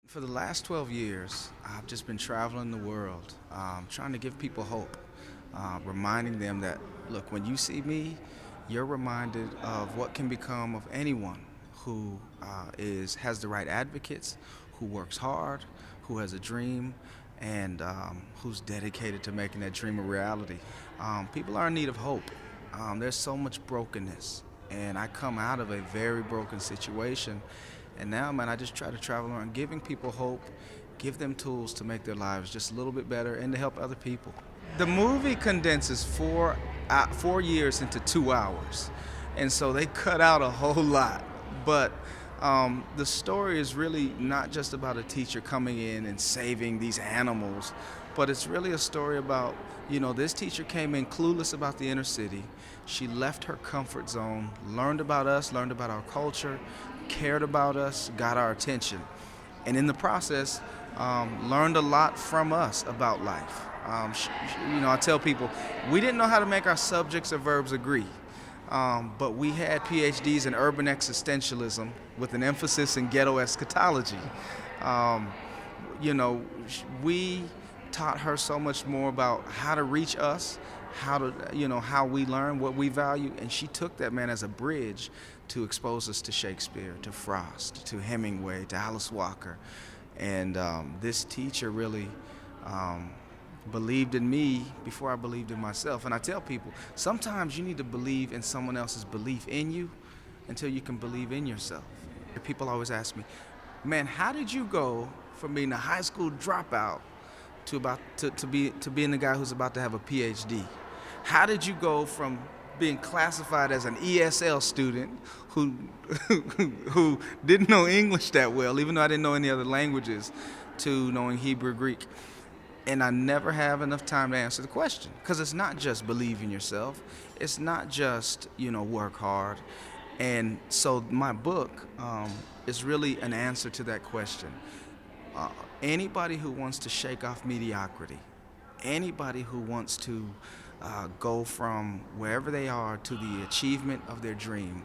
For the last 12 years, I've just been traveling the world, trying to give people hope, reminding them that, look, when you see me, you're reminded of what can become of anyone who has the right advocates, who works hard, who has a dream, and who's dedicated to making that dream a reality. People are in need of hope. There's so much brokenness, and I come out of a very broken situation. And now, man, I just try to travel around giving people hope, give them tools to make their lives just a little bit better and to help other people. The movie condenses 4 years into 2 hours, and so they cut out a whole lot. But the story is really not just about a teacher coming in and saving these animals, but it's really a story about, this teacher came in clueless about the inner city. She left her comfort zone, learned about us, learned about our culture, cared about us, got our attention, and in the process, learned a lot from us about life. I tell people, we didn't know how to make our subjects or verbs agree, but we had PhDs in urban existentialism with an emphasis in ghetto eschatology. Um, we taught her so much more about how to reach us, how we learn, what we value, and she took that, man, as a bridge to expose us to Shakespeare, to Frost, to Hemingway, to Alice Walker. And this teacher really believed in me before I believed in myself. And I tell people, sometimes you need to believe in someone else's belief in you until you can believe in yourself. People always ask me, man, how did you go from being a high school dropout to being the guy who's about to have a PhD? How did you go from being classified as an ESL student who who didn't know English that well, even though I didn't know any other languages, to knowing Hebrew, Greek? And I never have enough time to answer the question, because it's not just believe in yourself. It's not just, work hard. And so my book is really an answer to that question. Anybody who wants to shake off mediocrity, anybody who wants to go from wherever they are to the achievement of their dream,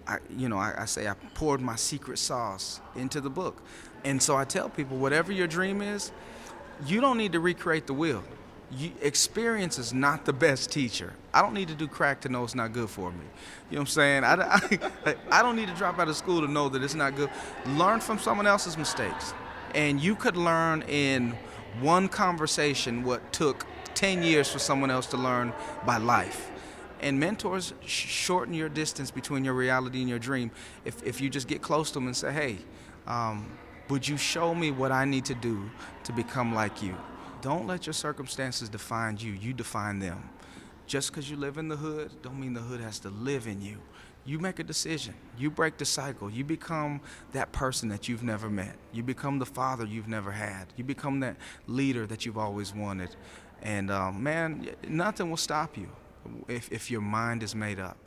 I say I poured my secret sauce into the book. And so I tell people, whatever your dream is, you don't need to recreate the wheel. Experience is not the best teacher. I don't need to do crack to know it's not good for me. You know what I'm saying? I don't need to drop out of school to know that it's not good. Learn from someone else's mistakes. And you could learn in one conversation what took 10 years for someone else to learn by life. And mentors shorten your distance between your reality and your dream if you just get close to them and say, hey, would you show me what I need to do to become like you? Don't let your circumstances define you. You define them. Just because you live in the hood, don't mean the hood has to live in you. You make a decision. You break the cycle. You become that person that you've never met. You become the father you've never had. You become that leader that you've always wanted. And man, nothing will stop you if your mind is made up.